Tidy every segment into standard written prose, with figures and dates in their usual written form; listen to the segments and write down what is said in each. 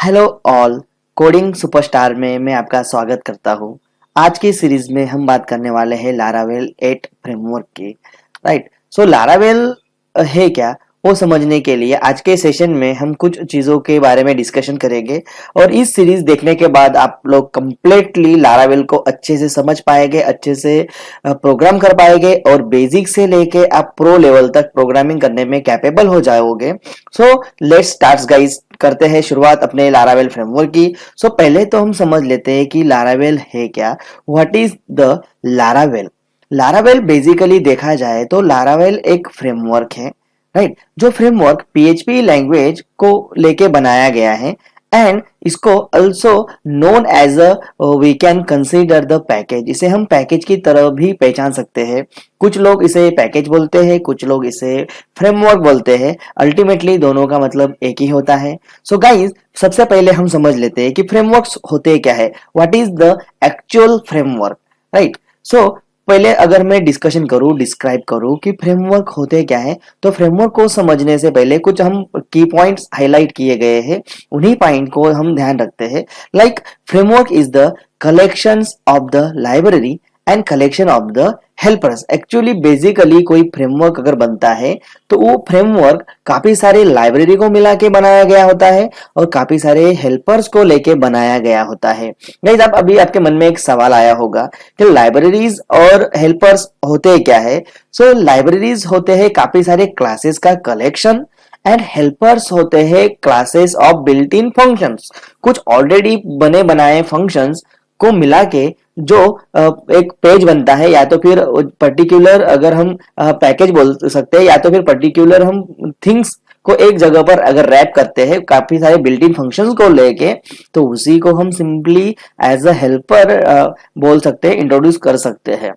Hello all, coding superstar में मैं आपका स्वागत करता हूँ। आज की सीरीज में हम बात करने वाले हैं लारावेल 8 फ्रेमवर्क की। राइट, सो लारावेल है क्या वो समझने के लिए आज के सेशन में हम कुछ चीज़ों के बारे में डिस्कशन करेंगे और इस सीरीज देखने के बाद आप लोग कंप्लीटली लारावेल को अच्छे से समझ पाएंगे, अच्छे से प्रोग्राम कर पाएंगे और बेसिक से लेके आप प्रो लेवल तक प्रोग्रामिंग करने में कैपेबल हो जाओगे। सो लेट्स स्टार्ट गाइस, करते हैं शुरुआत अपने लारावेल फ्रेमवर्क की। सो पहले तो हम समझ लेते हैं कि लारावेल है क्या। What is the Laravel? Laravel basically देखा जाए तो लारावेल एक फ्रेमवर्क है, राइट, जो फ्रेमवर्क पीएचपी लैंग्वेज को लेके बनाया गया है एंड इसको also known as a we can consider the package. इसे हम पैकेज की तरह भी पहचान सकते हैं। कुछ लोग इसे पैकेज बोलते हैं, कुछ लोग इसे फ्रेमवर्क बोलते हैं। अल्टीमेटली दोनों का मतलब एक ही होता है। सो गाइस, सबसे पहले हम समझ लेते हैं कि फ्रेमवर्क्स होते क्या है। What is the actual framework, right. So पहले अगर मैं डिस्कशन करूं, डिस्क्राइब करूं कि फ्रेमवर्क होते क्या है, तो फ्रेमवर्क को समझने से पहले कुछ हम की पॉइंट्स हाईलाइट किए गए हैं, उन्हीं पॉइंट को हम ध्यान रखते हैं। Like framework is the collections of the library and collection of the helpers. Actually basically कोई फ्रेमवर्क अगर बनता है तो वो फ्रेमवर्क काफी सारे लाइब्रेरी को मिला के बनाया गया होता है और काफी सारे हेल्पर्स को लेके बनाया गया होता है। गाइस, आप अभी आपके मन में एक सवाल आया होगा कि लाइब्रेरीज और हेल्पर्स होते क्या है। सो लाइब्रेरीज होते हैं काफी सारे क्लासेस का कलेक्शन एंड हेल्पर्स होते हैं classes of built in functions. कुछ ऑलरेडी बने बनाए फंक्शंस को मिला के जो एक पेज बनता है, या तो फिर पर्टिकुलर अगर हम पैकेज बोल सकते हैं, या तो फिर पर्टिकुलर हम थिंग्स को एक जगह पर अगर रैप करते हैं काफी सारे बिल्ट इन फंक्शंस को लेके, तो उसी को हम सिंपली एज अ हेल्पर बोल सकते हैं, इंट्रोड्यूस कर सकते हैं।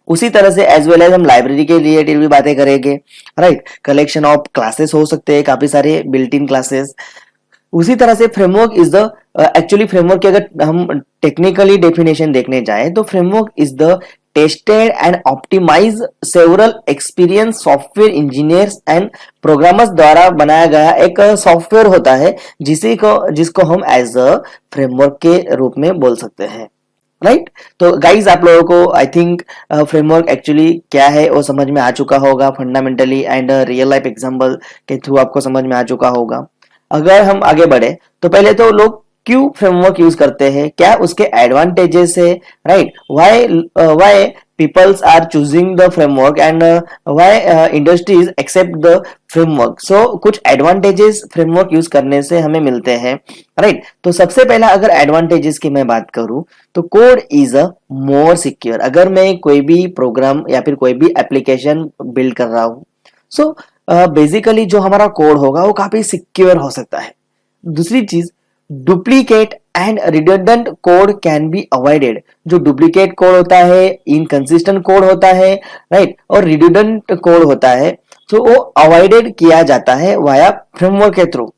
उसी तरह से एज वेल एज हम लाइब्रेरी के रिलेटेड भी बातें करेंगे, राइट। कलेक्शन ऑफ क्लासेस हो सकते हैं, काफी सारे बिल्ट इन क्लासेस। उसी तरह से framework is the actually framework की अगर हम टेक्निकली डेफिनेशन देखने जाए तो framework is the tested and optimise several experience software engineers and programmers द्वारा बनाया गया एक सॉफ्टवेयर होता है जिसको हम एज अ फ्रेमवर्क के रूप में बोल सकते हैं, राइट। तो गाइज, आप लोगों को आई थिंक फ्रेमवर्क एक्चुअली क्या है वो समझ में आ चुका होगा fundamentally, and real life example के थ्रू आपको समझ में आ चुका होगा। अगर हम आगे बढ़े तो पहले तो लोग क्यों फ्रेमवर्क यूज करते हैं, क्या उसके एडवांटेजेस है, right. Why peoples are choosing the framework and why industries except the framework. So कुछ एडवांटेजेस फ्रेमवर्क यूज करने से हमें मिलते हैं, राइट। तो सबसे पहला अगर एडवांटेजेस की मैं बात करूं तो code is a more secure. अगर मैं कोई भी प्रोग्राम या फिर कोई भी एप्लीकेशन बिल्ड कर रहा हूं, सो बेसिकली जो हमारा कोड होगा वो काफी सिक्योर हो सकता है। दूसरी चीज, duplicate and redundant code can be avoided. जो डुप्लीकेट कोड होता है, इनकंसिस्टेंट कोड होता है, राइट, और रिडंडेंट कोड होता है, तो वो अवॉइडेड किया जाता है वाया फ्रेमवर्क के through.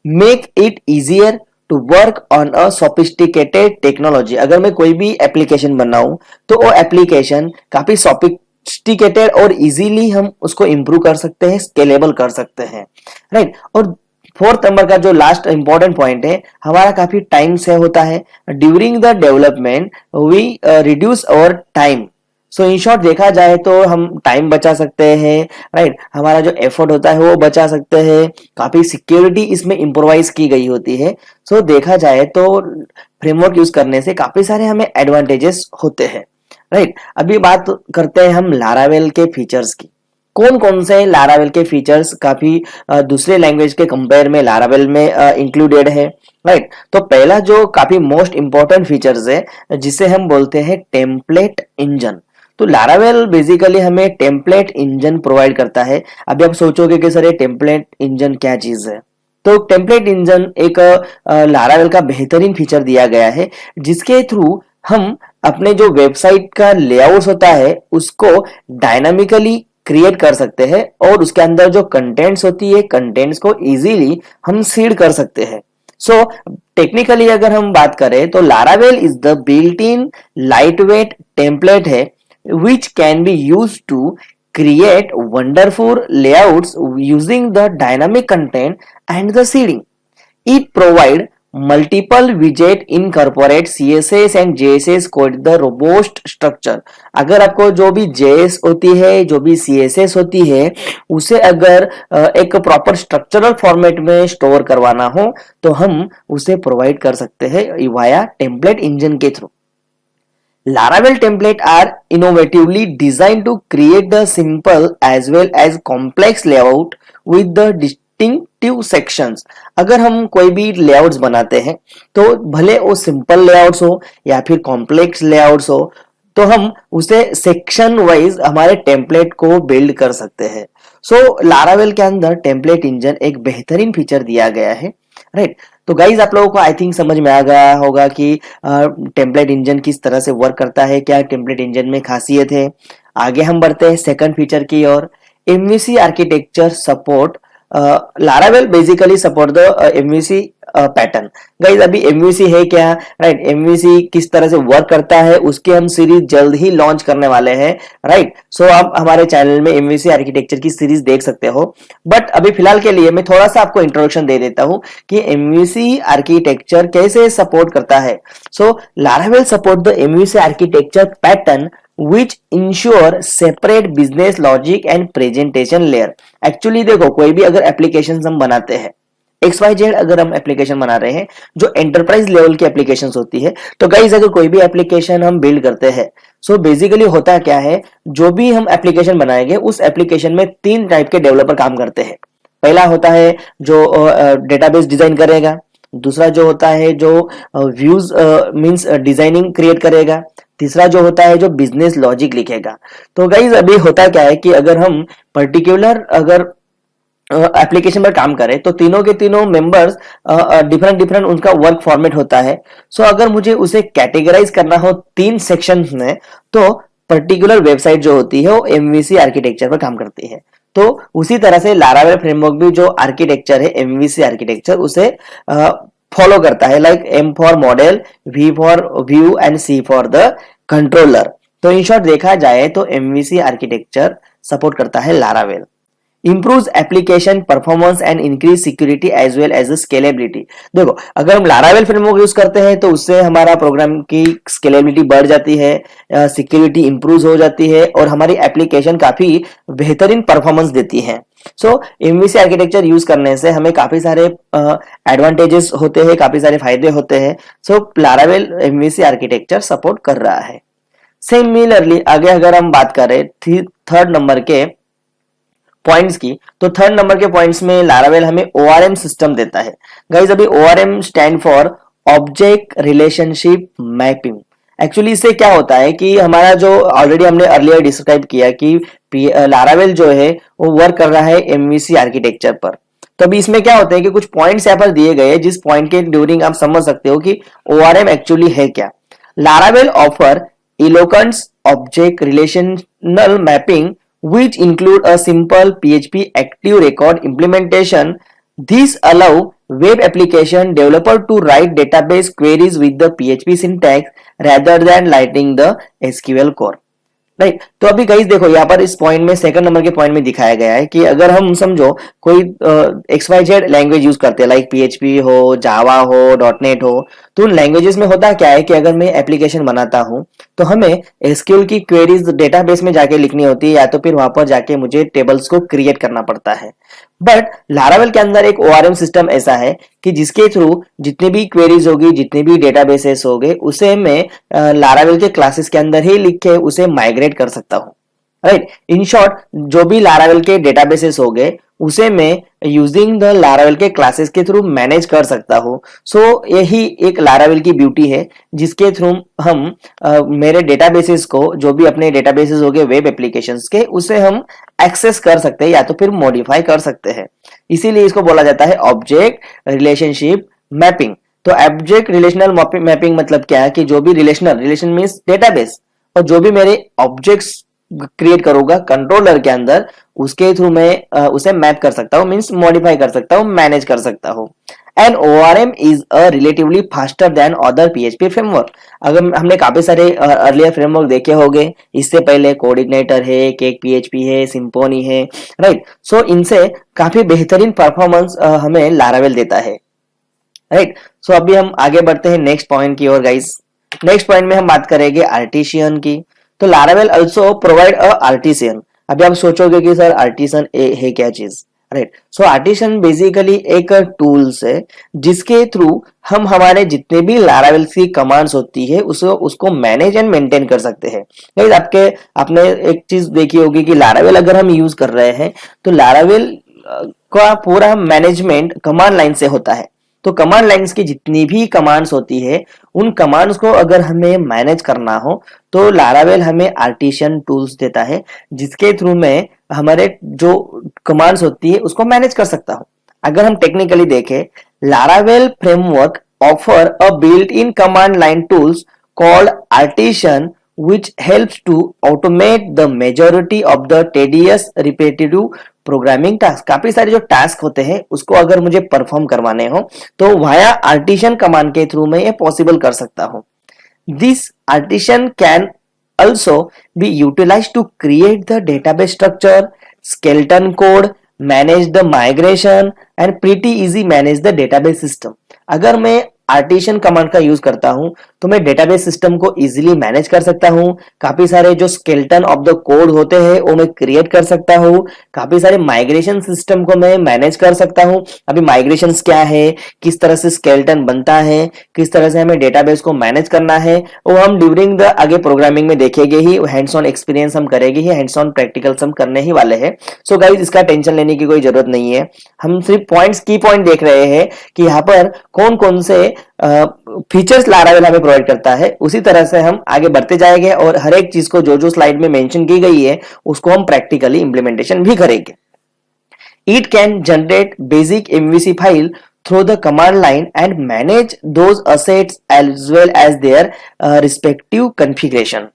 Make it easier to work on a sophisticated technology. अगर मैं कोई भी एप्लीकेशन बनाऊं तो वो एप्लीकेशन काफी सोफिस्टिकेटेड और इजीली हम उसको इंप्रूव कर सकते हैं, स्केलेबल कर सकते हैं, राइट। और फोर्थ नंबर का जो लास्ट इंपॉर्टेंट पॉइंट है, हमारा काफी टाइम सेव होता है। During the development we reduce our time. So in short देखा जाए तो हम टाइम बचा सकते हैं, राइट। हमारा जो एफर्ट होता है वो बचा सकते हैं। काफी सिक्योरिटी इसमें इम्प्रोवाइज की गई होती है। सो देखा जाए तो फ्रेमवर्क यूज करने से काफी सारे हमें एडवांटेजेस होते हैं, राइट। अभी बात करते हैं हम लारावेल के फीचर्स की। कौन कौन से लारावेल के फीचर्स काफी दूसरे लैंग्वेज के कंपेयर में लारावेल में इंक्लूडेड है, राइट। तो पहला जो काफी मोस्ट इंपॉर्टेंट फीचर्स है जिसे हम बोलते हैं टेम्पलेट इंजन। तो लारावेल बेसिकली हमें टेम्पलेट इंजन प्रोवाइड करता है। अभी आप सोचोगे कि सर ये टेम्पलेट इंजन क्या चीज है, तो टेम्पलेट इंजन एक लारावेल का बेहतरीन फीचर दिया गया है जिसके थ्रू हम अपने जो वेबसाइट का लेआउट होता है उसको डायनामिकली क्रिएट कर सकते हैं और उसके अंदर जो कंटेंट्स होती है कंटेंट्स को इजीली हम सीड कर सकते हैं। सो टेक्निकली अगर हम बात करें तो Laravel is the built in lightweight template है which can be used to create wonderful layouts using the dynamic content and the seeding. It provide multiple widget incorporate CSS and JSS code the robust structure। अगर आपको जो भी JS होती है, जो भी CSS होती है, उसे अगर एक प्रॉपर स्ट्रक्चरल फॉर्मेट में स्टोर करवाना हो तो हम उसे प्रोवाइड कर सकते हैं वाया टेम्पलेट इंजन के through. Laravel templates are innovatively designed to create the simple as well as complex layout with the distinctive sections। अगर हम कोई भी लेआउट्स बनाते हैं तो भले वो सिंपल लेआउट्स हो या फिर कॉम्प्लेक्स लेआउट्स हो, तो हम उसे सेक्शन वाइज हमारे टेम्पलेट को बिल्ड कर सकते हैं। सो लारावेल के अंदर टेम्पलेट इंजन एक बेहतरीन फीचर दिया गया है, राइट। तो गाइज आप लोगों को आई थिंक समझ में आ गया होगा कि टेम्पलेट इंजन किस तरह से वर्क करता है, क्या टेम्पलेट इंजन में खासियत है। आगे हम बढ़ते हैं सेकंड फीचर की ओर, MVC architecture support. Laravel basically support the MVC pattern. Guys अभी एमवीसी है क्या, राइट, एमवीसी किस तरह से वर्क करता है उसकी हम सीरीज जल्द ही लॉन्च करने वाले हैं, राइट। सो आप हमारे चैनल में एमवीसी आर्किटेक्चर की सीरीज देख सकते हो। बट अभी फिलहाल के लिए मैं थोड़ा सा आपको इंट्रोडक्शन दे देता हूं कि एमवीसी आर्किटेक्चर कैसे सपोर्ट करता है। So Laravel support the MVC architecture pattern which ensure separate business logic and presentation layer। Actually देखो, कोई भी अगर एप्लीकेशन हम बनाते हैं, XYZ अगर हम एप्लीकेशन बना रहे हैं जो एंटरप्राइज लेवल की एप्लीकेशंस होती है, तो गाइस अगर कोई भी एप्लीकेशन हम बिल्ड करते हैं, सो बेसिकली होता क्या है, जो भी हम एप्लीकेशन बनाएंगे उस एप्लीकेशन में तीन टाइप के डेवलपर काम करते हैं। पहला होता है जो डेटाबेस डिजाइन करेगा, दूसरा जो होता है जो व्यूज मींस डिजाइनिंग क्रिएट करेगा, तीसरा जो होता है जो बिजनेस लॉजिक लिखेगा। तो गाइज अभी होता क्या है कि अगर हम पर्टिकुलर अगर एप्लीकेशन पर काम करें तो तीनों के तीनों मेंबर्स डिफरेंट उनका वर्क फॉर्मेट होता है। सो अगर मुझे उसे कैटेगराइज करना हो तीन सेक्शन में, तो पर्टिकुलर वेबसाइट जो होती है वो एमवीसी आर्किटेक्चर पर काम करती है। तो उसी तरह से लारावेल फ्रेमवर्क भी जो आर्किटेक्चर है एमवीसी आर्किटेक्चर उसे फॉलो करता है, like M for model, V for view and C for the controller. तो इन शॉर्ट देखा जाए तो एमवीसी आर्किटेक्चर सपोर्ट करता है Laravel. improves application performance and increase security as well as scalability। देखो, अगर हम लारावेल फ्रेमवर्क यूज करते हैं तो उससे हमारा प्रोग्राम की स्केलेबिलिटी बढ़ जाती है, सिक्योरिटी इंप्रूव हो जाती है और हमारी एप्लीकेशन काफी बेहतरीन परफॉर्मेंस देती है। सो एमवीसी आर्किटेक्चर यूज करने से हमें काफी सारे एडवांटेजेस होते हैं, काफी सारे फायदे होते हैं। सो लारावेल एमवीसी आर्किटेक्चर सपोर्ट कर रहा है। सिमिलरली आगे अगर हम बात करें थर्ड नंबर के पॉइंट्स की, तो थर्ड नंबर के पॉइंट्स में लारावेल हमें ओआरएम सिस्टम देता है। गाइस अभी ORM stand for object relationship mapping. Actually इससे क्या होता है कि हमारा जो ऑलरेडी हमने अर्लियर डिस्क्राइब किया कि लारावेल जो है वो वर्क कर रहा है एमवीसी आर्किटेक्चर पर। तो अभी इसमें क्या होता है कि कुछ पॉइंट्स यहाँ पर दिए गए हैं, जिस पॉइंट के ड्यूरिंग आप समझ सकते हो कि ओआरएम एक्चुअली है क्या। Laravel offer eloquent object relational mapping which include a simple PHP active record implementation. These allow web application developer to write database queries with the PHP syntax rather than writing the SQL core। Right, तो अभी guys देखो यहाँ पर इस point में second number के point में दिखाया गया है कि अगर हम समझो कोई XYZ लैंग्वेज यूज करते हैं, लाइक PHP हो, जावा हो, डॉटनेट हो, तो उन लैंग्वेजेस में होता क्या है कि अगर मैं एप्लीकेशन बनाता हूं तो हमें एसक्यूएल की क्वेरीज डेटाबेस में जाके लिखनी होती है या तो फिर वहां पर जाके मुझे टेबल्स को क्रिएट करना पड़ता है। बट लारावेल के अंदर एक ओआरएम सिस्टम ऐसा है कि जिसके थ्रू जितनी भी क्वेरीज होगी, जितने भी डेटाबेसेस होंगे, उसे मैं लारावेल के क्लासेस के अंदर ही लिख के उसे माइग्रेट कर सकता हूं। राइट, इन शॉर्ट जो भी लारावेल के डेटाबेसेस हो गए उसे मैं यूजिंग द लारावेल के क्लासेस के थ्रू मैनेज कर सकता हूं। सो यही एक लारावेल की ब्यूटी है जिसके थ्रू हम मेरे डेटाबेसेस को, जो भी अपने डेटाबेसेस हो गए वेब एप्लीकेशंस के, उसे हम एक्सेस कर सकते हैं या तो फिर मॉडिफाई कर सकते हैं। इसीलिए इसको बोला जाता है ऑब्जेक्ट रिलेशनशिप मैपिंग। तो ऑब्जेक्ट रिलेशनल मैपिंग मतलब क्या है कि जो भी रिलेशन मींस डेटाबेस, और जो भी मेरे ऑब्जेक्ट्स क्रिएट करूंगा कंट्रोलर के अंदर, उसके थ्रू मैं उसे मैप कर सकता हूं, मींस मॉडिफाई कर सकता हूं, मैनेज कर सकता हूं। And ORM is a relatively faster than other PHP framework. अगर हमने काफी सारे अर्लियर फ्रेमवर्क देखे होंगे, इससे पहले कोऑर्डिनेटर है, केक PHP है, सिम्फोनी है, राइट। सो इनसे काफी बेहतरीन परफॉर्मेंस हमें लारावेल देता है। राइट। सो अभी हम आगे बढ़ते हैं नेक्स्ट पॉइंट की ओर गाइस। नेक्स्ट पॉइंट में हम बात करेंगे आर्टिशियन की। तो Laravel also provide a artisan. अभी आप सोचोगे कि सर आर्टिशन है क्या चीज, राइट। सो आर्टिशन बेसिकली एक टूल्स है जिसके थ्रू हम हमारे जितने भी लारावेल की कमांड्स होती है उसको उसको मैनेज एंड मेंटेन कर सकते हैं। गाइस आपके आपने एक चीज देखी होगी कि लारावेल अगर हम यूज कर रहे हैं तो लारावेल का पूरा मैनेजमेंट कमांड लाइन से होता है। तो कमांड लाइंस की जितनी भी कमांड्स होती है उन कमांड्स को अगर हमें मैनेज करना हो तो लारावेल हमें आर्टिशियन टूल्स देता है जिसके थ्रू में हमारे जो कमांड्स होती है उसको मैनेज कर सकता हूं। अगर हम टेक्निकली देखें, Laravel framework offer a built in command line tools called artisan which helps to automate the majority of the tedious repetitive programming task. काफी सारे जो टास्क होते हैं उसको अगर मुझे परफॉर्म करवाने हो तो वाया आर्टिशन कमांड के थ्रू मैं ये पॉसिबल कर सकता हूं। This artisan can also be utilized to create the database structure, skeleton code, manage the migration and pretty easy manage the database system। अगर मैं आर्टिशन कमांड का यूज करता हूं तो मैं डेटाबेस सिस्टम को इजीली मैनेज कर सकता हूं। काफी सारे जो स्केलेटन ऑफ द कोड होते हैं वो मैं क्रिएट कर सकता हूं। काफी सारे माइग्रेशन सिस्टम को मैं मैनेज कर सकता हूं। अभी माइग्रेशन क्या है, किस तरह से स्केलेटन बनता है, किस तरह से हमें डेटाबेस को मैनेज करना है, वो हम ड्यूरिंग द आगे प्रोग्रामिंग में देखेंगे ही। हैंड्स ऑन एक्सपीरियंस हम करेंगे ही, हैंड्स ऑन प्रैक्टिकल्स हम करने ही वाले हैं। सो गाइस इसका टेंशन लेने की कोई जरूरत नहीं है। हम सिर्फ पॉइंट्स की पॉइंट देख रहे हैं कि यहाँ पर कौन कौन से फीचर्स लारावेल हमें प्रोवाइड करता है। उसी तरह से हम आगे बढ़ते जाएंगे और हर एक चीज को जो जो स्लाइड में मेंशन की गई है उसको हम प्रैक्टिकली इंप्लीमेंटेशन भी करेंगे। It can generate basic MVC file through the command line and manage those assets as well as their respective configuration.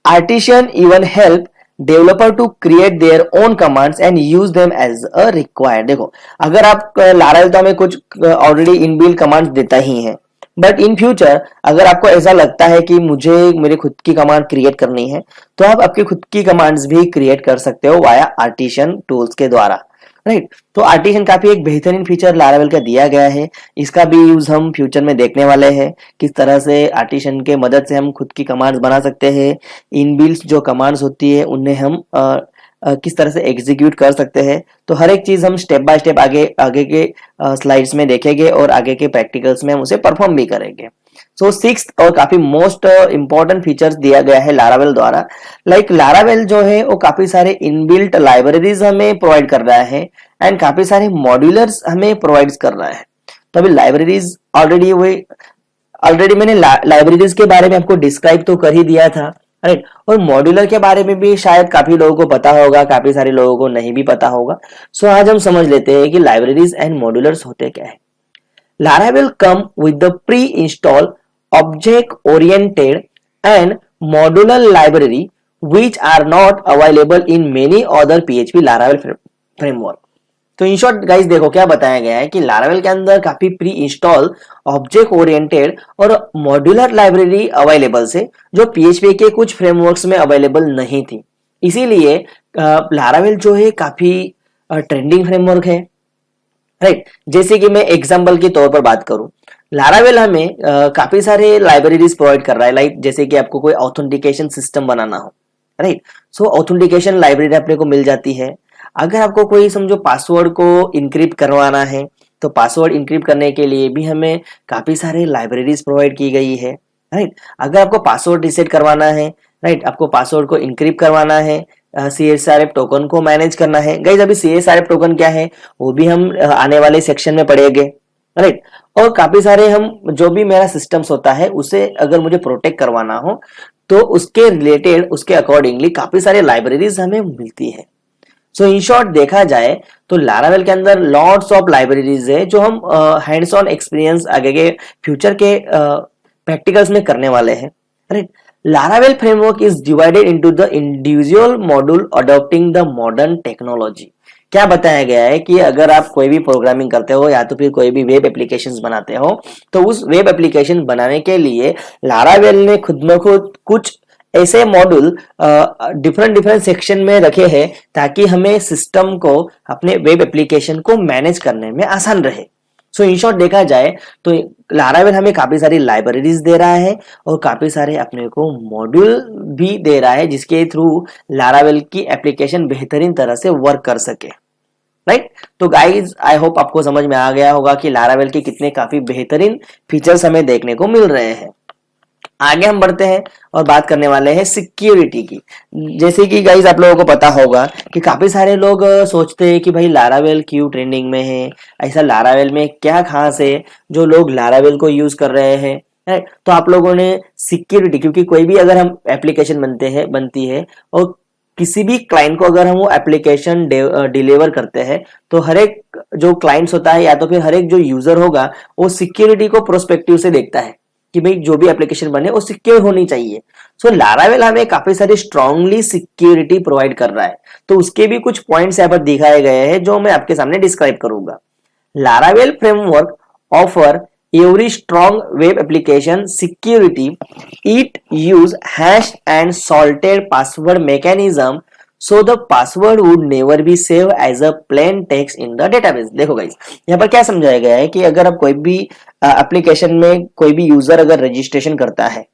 Artisan even help developer to create their own commands and use them as a required. देखो अगर आप Laravel तो हमें कुछ already inbuilt commands देता ही है, but in future अगर आपको ऐसा लगता है कि मुझे मेरी खुद की कमांड क्रिएट करनी है तो आप आपकी खुद की कमांड्स भी क्रिएट कर सकते हो वाया आर्टिशन टूल्स के द्वारा, राइट। तो आर्टिशन काफी एक बेहतरीन फीचर लारावेल का दिया गया है। इसका भी यूज हम फ्यूचर में देखने वाले हैं, किस तरह से आर्टिशन के मदद से हम खुद की कमांड्स बना सकते हैं। इनबिल्ट जो कमांड्स होती है उन्हें हम किस तरह से एग्जीक्यूट कर सकते हैं। तो हर एक चीज हम स्टेप बाय स्टेप आगे आगे के स्लाइड्स में देखेंगे और आगे के प्रैक्टिकल्स में हम उसे परफॉर्म भी करेंगे। सो सिक्स्थ और काफी मोस्ट इंपॉर्टेंट फीचर्स दिया गया है लारावेल द्वारा। लाइक लारावेल जो है वो काफी सारे इनबिल्ट लाइब्रेरीज हमें प्रोवाइड कर रहा है एंड काफी सारे मॉड्यूलर्स हमें प्रोवाइड कर रहा है। तो अभी लाइब्रेरीज ऑलरेडी मैंने लाइब्रेरीज के बारे में आपको डिस्क्राइब तो कर ही दिया था, राइट। और मॉड्यूलर के बारे में भी शायद काफी लोगों को पता होगा, काफी सारे लोगों को नहीं भी पता होगा। सो आज हम समझ लेते हैं कि लाइब्रेरीज एंड मॉड्यूलर्स होते क्या है। Laravel come with the pre-installed object-oriented and modular library which are not available in many other PHP Laravel framework। तो इन शॉर्ट गाइस देखो क्या बताया गया है कि लारावेल के अंदर काफी प्री इंस्टॉल ऑब्जेक्ट ओरिएंटेड और मॉड्यूलर लाइब्रेरी अवेलेबल है जो पीएचपी के कुछ फ्रेमवर्क्स में अवेलेबल नहीं थी। इसीलिए लारावेल जो है काफी ट्रेंडिंग फ्रेमवर्क है, राइट। जैसे कि मैं एग्जांपल के तौर पर बात करूं, लारावेल हमें काफी सारे लाइब्रेरीज प्रोवाइड कर रहा है। लाइक जैसे कि आपको कोई ऑथेंटिकेशन सिस्टम बनाना हो, राइट। सो ऑथेंटिकेशन लाइब्रेरी अपने को मिल जाती है। अगर आपको कोई समझो पासवर्ड को इनक्रिप्ट करवाना है तो पासवर्ड इनक्रिप्ट करने के लिए भी हमें काफी सारे लाइब्रेरीज प्रोवाइड की गई है, राइट। अगर आपको पासवर्ड रिसेट करवाना है, राइट, आपको पासवर्ड को इनक्रिप्ट करवाना है, CSRF टोकन को मैनेज करना है। गाइस अभी CSRF टोकन क्या है वो भी हम आने वाले सेक्शन में पढ़ेंगे, राइट। और काफी सारे हम जो भी मेरा सिस्टम्स होता है उसे अगर मुझे प्रोटेक्ट करवाना हो तो उसके रिलेटेड उसके अकॉर्डिंगली काफी सारे लाइब्रेरीज हमें मिलती है। सो इन शॉर्ट देखा जाए तो लारावेल के अंदर लॉट्स ऑफ लाइब्रेरीज है जो हम हैंड्स ऑन एक्सपीरियंस आगे के फ्यूचर के प्रैक्टिकल्स में करने वाले हैं, right. Laravel framework is divided into the individual module adopting the modern technology। क्या बताया गया है कि अगर आप कोई भी प्रोग्रामिंग करते हो या तो फिर कोई भी वेब एप्लीकेशंस बनाते हो तो उस वेब एप्लीकेशन बनाने के लिए लारावेल ने खुद में खुद कुछ ऐसे मॉड्यूल डिफरेंट सेक्शन में रखे हैं ताकि हमें सिस्टम को अपने वेब एप्लीकेशन को मैनेज करने में आसान रहे। सो इन शॉर्ट देखा जाए तो लारावेल हमें काफी सारी लाइब्रेरीज दे रहा है और काफी सारे अपने को मॉड्यूल भी दे रहा है जिसके थ्रू लारावेल की एप्लीकेशन बेहतरीन तरह से वर्क कर सके, राइट। तो गाइज आई होप आपको समझ में आ गया होगा कि लारावेल के कितने काफी बेहतरीन फीचर्स हमें देखने को मिल रहे हैं। आगे हम बढ़ते हैं और बात करने वाले हैं सिक्योरिटी की। जैसे कि गाइज आप लोगों को पता होगा कि काफी सारे लोग सोचते हैं कि भाई लारावेल क्यों ट्रेंडिंग में है, ऐसा लारावेल में क्या खास है जो लोग लारावेल को यूज कर रहे हैं, राइट। तो आप लोगों ने सिक्योरिटी, क्योंकि कोई भी अगर हम एप्लीकेशन बनती है और किसी भी क्लाइंट को अगर हम वो एप्लीकेशन डिलीवर करते हैं तो हर एक जो क्लाइंट्स होता है या तो फिर हर एक जो यूजर होगा वो सिक्योरिटी को प्रोस्पेक्टिव से देखता है कि भाई जो भी एप्लीकेशन बने वो सिक्योर होनी चाहिए। सो लारावेल हमें काफी सारी स्ट्रांगली सिक्योरिटी प्रोवाइड कर रहा है, तो उसके भी कुछ पॉइंट्स यहाँ पर दिखाए गए हैं जो मैं आपके सामने डिस्क्राइब करूंगा। Laravel framework offer every strong web application security. It use hash and salted password mechanism so the password would never be saved as a plain text in the database। देखो गाइस यहाँ पर क्या समझाया गया है कि अगर आप कोई भी एप्लीकेशन में कोई भी यूजर अगर रजिस्ट्रेशन करता है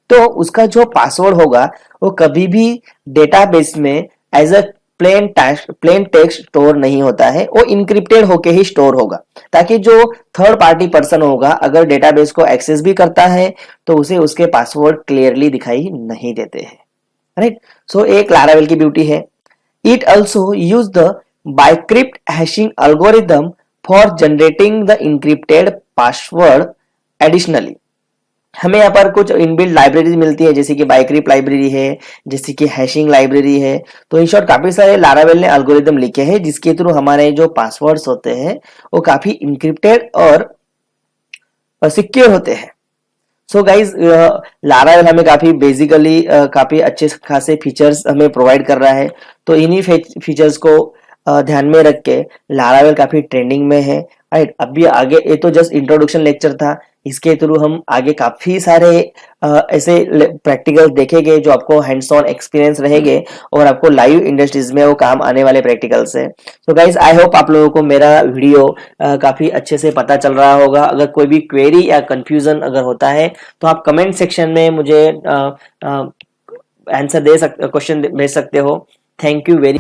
तो उसका जो पासवर्ड होगा वो कभी भी डेटाबेस में as a plain text store नहीं होता है, वो इनक्रिप्टेड होके ही स्टोर होगा, ताकि जो थर्ड पार्टी पर्सन होगा अगर डेटाबेस को एक्सेस भी करता है तो उसे उसके पासवर्ड क्लियरली दिखाई नहीं देते हैं, राइट। सो एक लारावेल की ब्यूटी है। It also use the bcrypt hashing algorithm for generating the encrypted password. Additionally हमें यहाँ पर कुछ इनबिल्ट लाइब्रेरीज मिलती है, जैसे कि बाइक्रिप्ट लाइब्रेरी है, जैसे कि हैशिंग लाइब्रेरी है। तो इन शॉर्ट काफी सारे लारावेल ने एल्गोरिथम लिखे हैं जिसके थ्रू हमारे जो पासवर्ड्स होते हैं वो काफी इनक्रिप्टेड और सिक्योर होते हैं। सो गाइज लारावेल हमें काफी बेसिकली काफी अच्छे खासे फीचर्स हमें प्रोवाइड कर रहा है, तो इन्हीं फीचर्स को ध्यान में रख के लारावेल काफी ट्रेंडिंग में है, राइट। अभी आगे ये तो जस्ट इंट्रोडक्शन लेक्चर था, इसके थ्रू हम आगे काफी सारे ऐसे प्रैक्टिकल देखेंगे जो आपको हैंड्स ऑन एक्सपीरियंस रहेंगे और आपको लाइव इंडस्ट्रीज में वो काम आने वाले प्रैक्टिकल्स है। सो गाइज आई होप आप लोगों को मेरा वीडियो काफी अच्छे से पता चल रहा होगा। अगर कोई भी क्वेरी या कंफ्यूजन अगर होता है तो आप कमेंट सेक्शन में मुझे आंसर क्वेश्चन भेज सकते हो। Thank you very